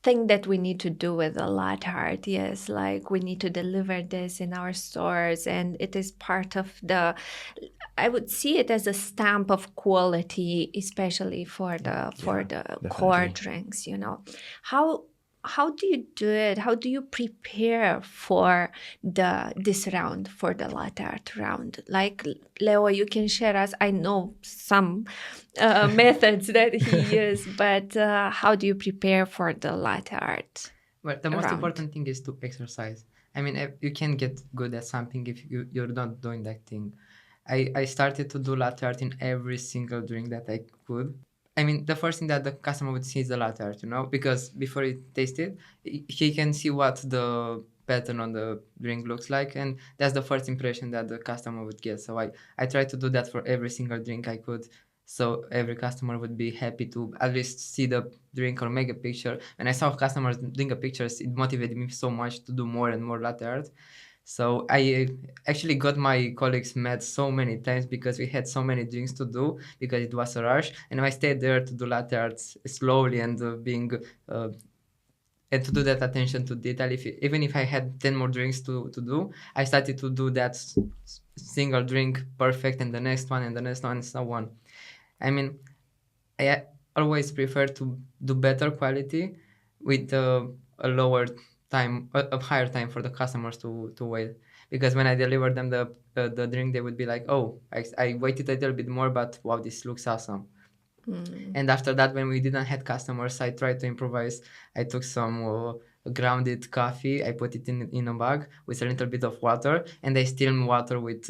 thing that we need to do with a latte art. Yes, like we need to deliver this in our stores, and it is part of I would see it as a stamp of quality, especially for the core drinks. How do you do it? How do you prepare for this round, for the latte art round? Like, Leo, you can share us. I know some methods that he used, but how do you prepare for the latte art?
Well, the most important thing is to exercise. I mean, you can get good at something if you're not doing that thing. I started to do latte art in every single drink that I could. I mean, the first thing that the customer would see is the latte art, because before he tasted, he can see what the pattern on the drink looks like, and that's the first impression that the customer would get. So I tried to do that for every single drink I could. So every customer would be happy to at least see the drink or make a picture. When I saw customers doing a pictures, it motivated me so much to do more and more latte art. So I actually got my colleagues mad so many times because we had so many drinks to do because it was a rush, and I stayed there to do latte art slowly and being uh, and to do that attention to detail. Even if I had 10 more drinks to do, I started to do that single drink perfect and the next one and the next one and so on. I mean, I always prefer to do better quality with a lower time, a higher time for the customers to wait. Because when I deliver them the drink, they would be like, "Oh, I waited a little bit more, but wow, this looks awesome." And after that, when we didn't have customers, I tried to improvise. I took some grounded coffee. I put it in a bag with a little bit of water, and I stirred water with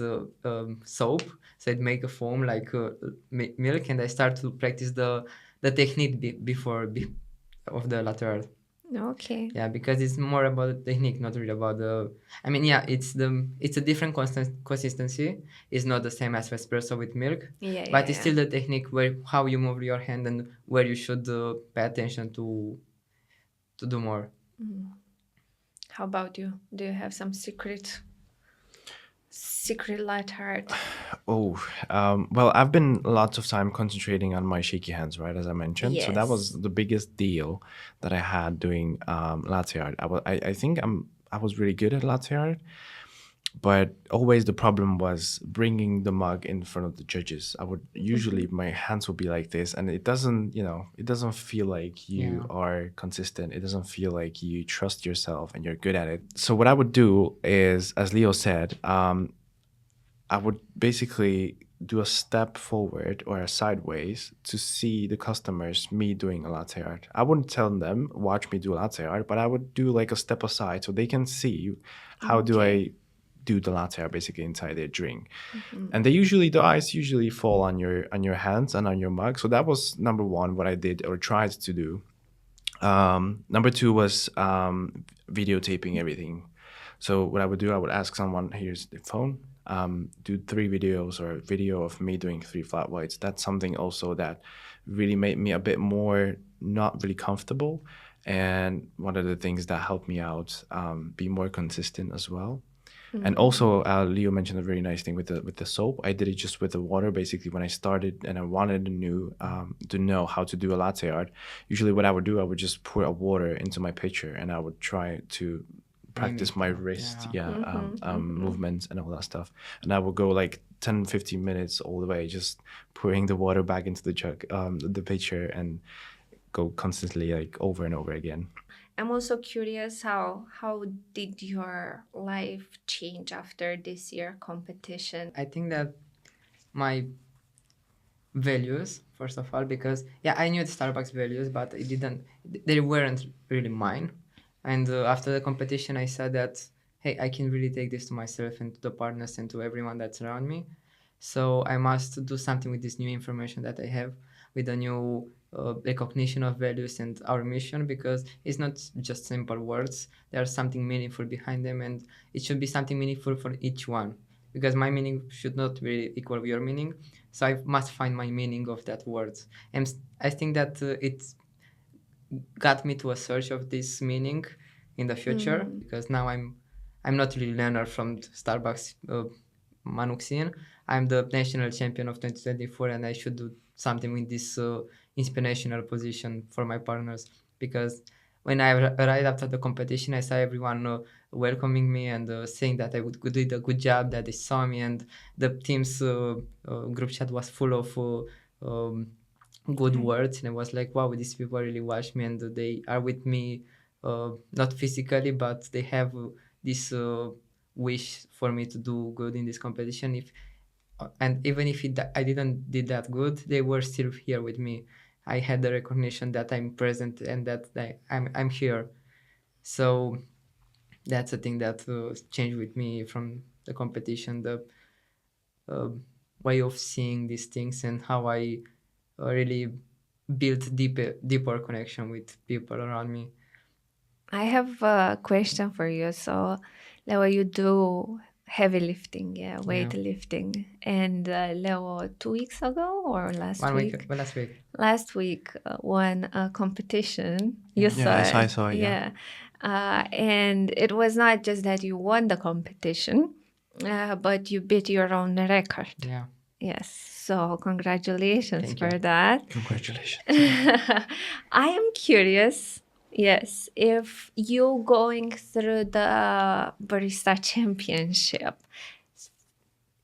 soap, so it make a foam like milk. And I start to practice the technique of the latte art.
Okay.
Yeah, because it's more about the technique, not really about the. I mean, yeah, it's a different consistency. It's not the same as espresso with milk,
Yeah,
but
yeah,
it's still the technique where how you move your hand and where you should pay attention to do more.
How about you? Do you have some secret light art?
Well, I've been lots of time concentrating on my shaky hands, right, as I mentioned. So that was
Yes.
the biggest deal that I had doing latte art. I think I was really good at latte art, but always the problem was bringing the mug in front of the judges. I would usually my hands would be like this, and it doesn't, it doesn't feel like you
Yeah.
are consistent. It doesn't feel like you trust yourself and you're good at it. So what I would do is, as Leo said, I would basically do a step forward or a sideways to see the customers me doing a latte art. I wouldn't tell them watch me do latte art, but I would do like a step aside so they can see how do
Okay.
I do the latte art basically inside their drink. And the eyes usually fall on your hands and on your mug. So that was number one what I did or tried to do. Number two was videotaping everything. So what I would do, I would ask someone, here's the phone, do 3 videos or a video of me doing 3 flat whites. That's something also that really made me a bit more not really comfortable. And one of the things that helped me out be more consistent as well. And also, Leo mentioned a very nice thing with the soap. I did it just with the water, basically, when I started, and I wanted to know how to do a latte art. Usually, what I would do, I would just pour a water into my pitcher, and I would try to practice
Mimic
my
that.
wrist,
Yeah.
movements and all that stuff. And I would go like 10, 15 minutes all the way, just pouring the water back into the jug, the pitcher, and go constantly like over and over again.
I'm also curious how did your life change after this year competition?
I think that my values first of all, because yeah, I knew the Starbucks values, but they weren't really mine. And after the competition I said that, hey, I can really take this to myself and to the partners and to everyone that's around me. So I must do something with this new information that I have, with the new recognition of values and our mission, because it's not just simple words. There's something meaningful behind them, and it should be something meaningful for each one, because my meaning should not really equal your meaning. So I must find my meaning of that word. And I think that it got me to a search of this meaning in the future, because now I'm not really Leonard from Starbucks Manuxian. I'm the national champion of 2024, and I should do something with this inspirational position for my partners, because when I arrived after the competition, I saw everyone welcoming me and saying that I would do a good job, that they saw me, and the team's group chat was full of good words, and I was like, wow, these people really watch me, and they are with me, not physically, but they have this wish for me to do good in this competition. If and even if I didn't did that good, they were still here with me. I had the recognition that I'm present and that I'm here. So that's a thing that changed with me from the competition, the uh, way of seeing these things, and how I really built deeper connection with people around me.
I have a question for you. So, Lewa, you do heavy lifting,
Yeah.
weightlifting. And Leo, 2 weeks ago or last
1 week.
week?
Well, last week.
Last week won a competition. You
Yeah.
saw
Yes,
it.
I saw it, yeah.
And it was not just that you won the competition, but you beat your own record.
Yeah.
Yes. So congratulations
Thank
for
you.
that.
Congratulations.
I am curious, yes, if you going through the Barista Championship,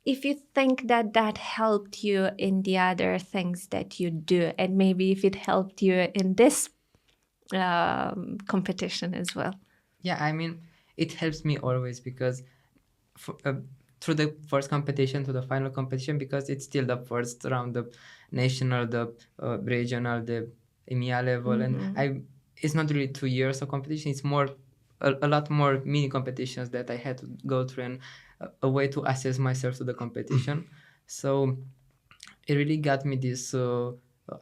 if you think that that helped you in the other things that you do, and maybe if it helped you in this competition as well.
Yeah, I mean, it helps me always because through the first competition to the final competition, because it's still the first round, the national, the regional, the EMEA level, and it's not really 2 years of competition. It's more a lot more mini competitions that I had to go through, and a way to assess myself to the competition. So it really got me this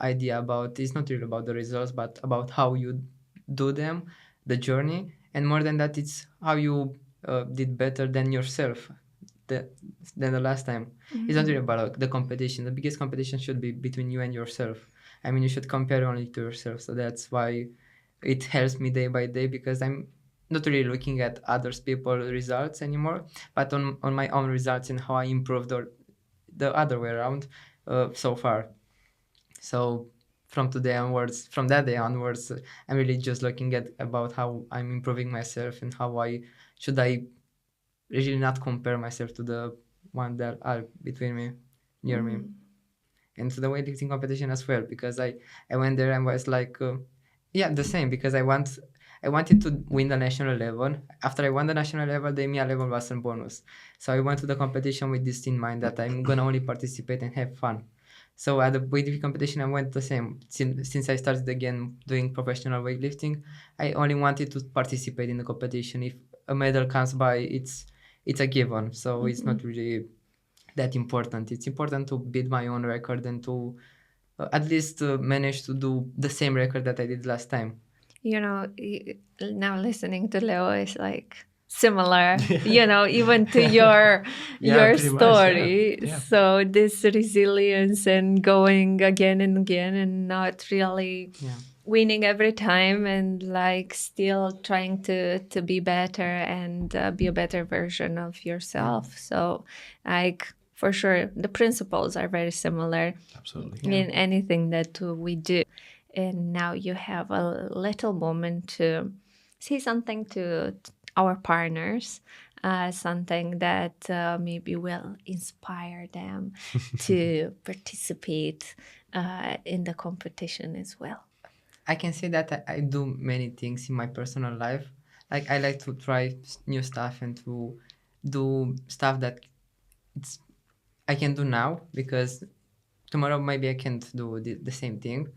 idea about, it's not really about the results, but about how you do them, the journey, and more than that, it's how you did better than yourself than the last time. It's not really about the competition. The biggest competition should be between you and yourself. I mean, you should compare only to yourself. So that's why it helps me day by day, because I'm not really looking at others people's results anymore, but on my own results and how I improved, or the other way around so far. So from that day onwards, I'm really just looking at about how I'm improving myself, and how I really not compare myself to the one that are between me, near me, and to the weightlifting competition as well, because I went there and was like, the same, because I wanted to win the national level. After I won the national level, the EMEA level was a bonus. So I went to the competition with this in mind, that I'm gonna only participate and have fun. So at the weightlifting competition, I went the same. Since I started again doing professional weightlifting, I only wanted to participate in the competition. If a medal comes by, it's a given. So it's not really that important. It's important to beat my own record, and to at least manage to do the same record that I did last time.
You know, now listening to Leo is like similar, you know, even to your
pretty much,
story.
yeah.
So this resilience and going again and again, and not really winning every time, and like still trying to be better and be a better version of yourself. So like for sure the principles are very similar.
Absolutely.
In anything that we do. And now you have a little moment to say something to our partners, something that maybe will inspire them to participate in the competition as well.
I can say that I do many things in my personal life. Like, I like to try new stuff, and to do stuff that I can do now, because tomorrow maybe I can't do the same thing.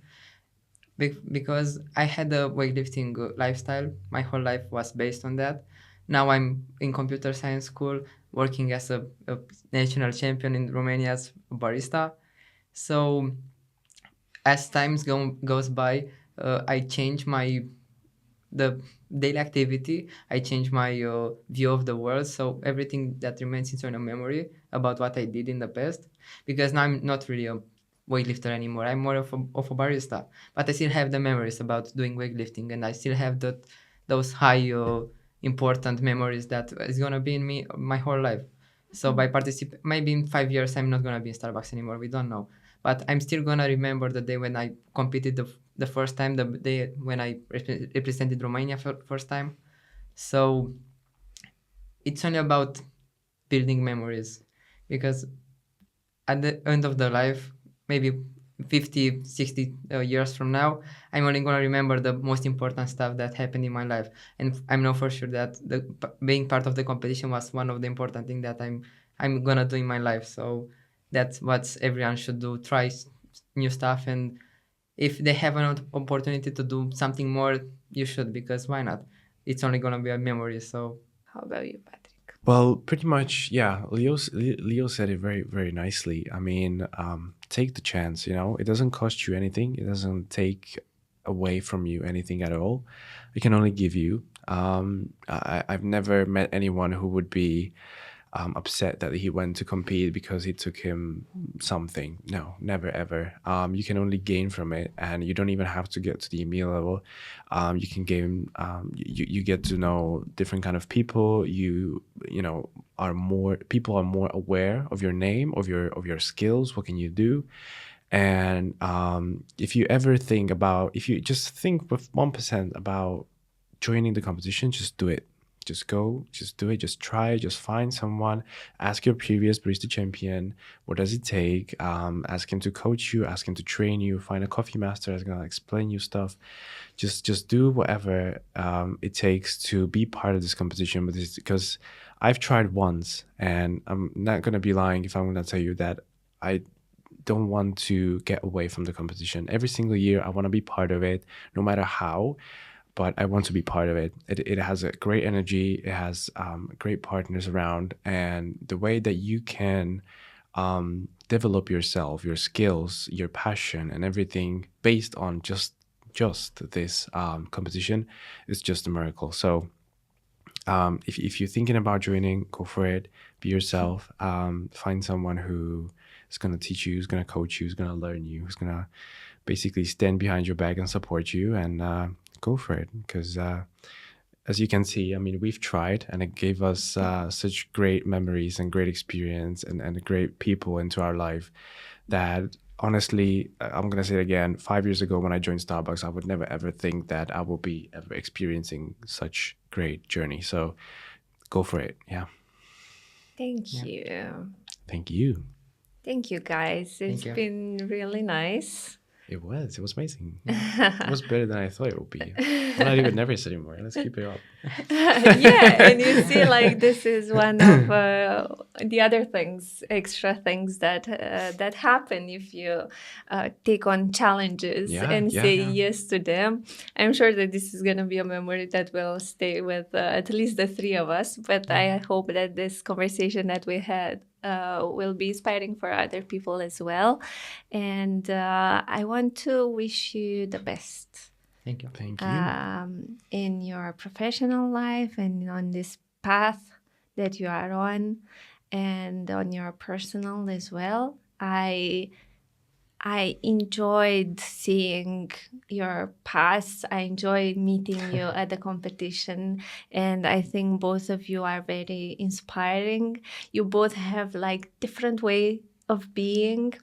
Because I had a weightlifting lifestyle. My whole life was based on that. Now I'm in computer science school, working as a national champion in Romania as a barista. So as times goes by, I change the daily activity. I change my view of the world. So everything that remains is on a memory about what I did in the past. Because now I'm not really a weightlifter anymore. I'm more of a barista. But I still have the memories about doing weightlifting, and I still have those high important memories that is gonna be in me my whole life. So by maybe in 5 years I'm not gonna be in Starbucks anymore. We don't know. But I'm still gonna remember the day when I competed the first time, the day when I represented Romania for first time. So it's only about building memories, because at the end of the life, maybe 50, 60 years from now, I'm only going to remember the most important stuff that happened in my life. And I know for sure that being part of the competition was one of the important things that I'm going to do in my life. So that's what everyone should do. Try new stuff, and if they have an opportunity to do something more, you should, because why not? It's only going to be a memory. So
How about you, Patrik?
Well, pretty much, yeah. Leo said it very, very nicely. I mean, take the chance. You know, it doesn't cost you anything. It doesn't take away from you anything at all. It can only give you. I've never met anyone who would be upset that he went to compete because it took him something. No, never ever. You can only gain from it, and you don't even have to get to the EMEA level. You can gain. You get to know different kind of people. You know people are more aware of your name, of your skills. What can you do? And if you just think with 1% about joining the competition, just do it. Just go, just do it, just try, just find someone, ask your previous barista champion, what does it take? Ask him to coach you, ask him to train you, find a coffee master that's gonna explain you stuff. Just do whatever it takes to be part of this competition. Because I've tried once, and I'm not gonna be lying if I'm gonna tell you that I don't want to get away from the competition. Every single year I want to be part of it, no matter how, but I want to be part of it. It has a great energy. It has great partners around, and the way that you can develop yourself, your skills, your passion, and everything based on just this competition is just a miracle. So if you're thinking about joining, go for it. Be yourself. Find someone who is going to teach you, who's going to coach you, who's going to learn you, who's going to basically stand behind your back and support you, and go for it. Because as you can see, I mean, we've tried, and it gave us such great memories and great experience and great people into our life that honestly, I'm going to say it again, 5 years ago when I joined Starbucks, I would never ever think that I will be ever experiencing such great journey. So go for it. Yeah.
Thank you.
Thank you.
Thank you, guys. It's been really nice.
It was amazing. It was better than I thought it would be. I'm not even nervous anymore. Let's keep it up.
Yeah, and you see, like, this is one of the other things, extra things that happen if you take on challenges and say yes to them. I'm sure that this is going to be a memory that will stay with at least the three of us. But I hope that this conversation that we had will be inspiring for other people as well. And I want to wish you the best.
Thank you.
Thank you.
In your professional life and on this path that you are on, and on your personal as well. I enjoyed seeing your paths. I enjoyed meeting you at the competition. And I think both of you are very inspiring. You both have like different way of being.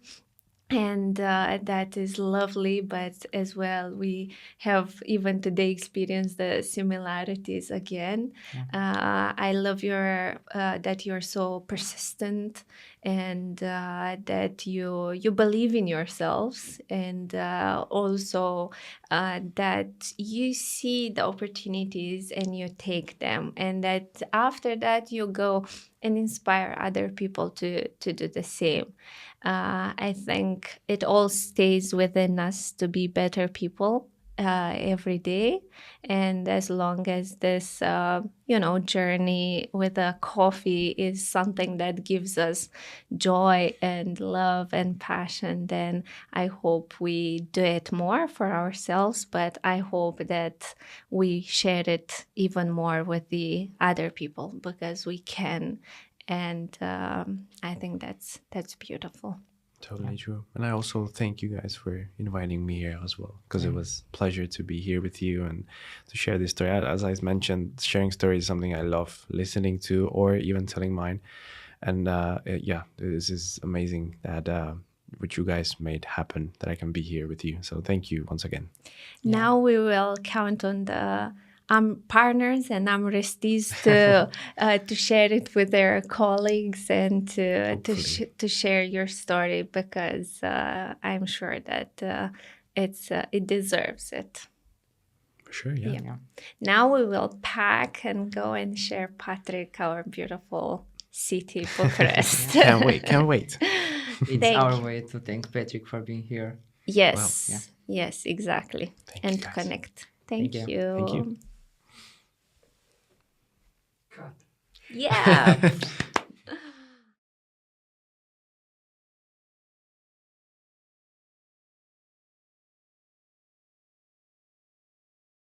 And that is lovely, but as well, we have even today experienced the similarities again. I love that you're so persistent, and that you believe in yourselves, and also that you see the opportunities and you take them, and that after that you go and inspire other people to do the same. I think it all stays within us to be better people every day. And as long as this, journey with a coffee is something that gives us joy and love and passion, then I hope we do it more for ourselves. But I hope that we share it even more with the other people, because we can. And I think that's beautiful.
Totally true. And I also thank you guys for inviting me here as well, because it was a pleasure to be here with you and to share this story. As I mentioned, sharing stories is something I love listening to, or even telling mine. And this is amazing that what you guys made happen, that I can be here with you. So thank you once again.
Now we will count on the partners and restis to share it with their colleagues and to share your story, because I'm sure that it deserves it.
For sure, yeah.
Now we will pack and go and share Patrik, our beautiful city, Bucharest.
Can't wait.
It's our way to thank Patrik for being here.
Yes,
wow.
Yes, exactly. And to connect. Thank you.
Thank you.
Yeah.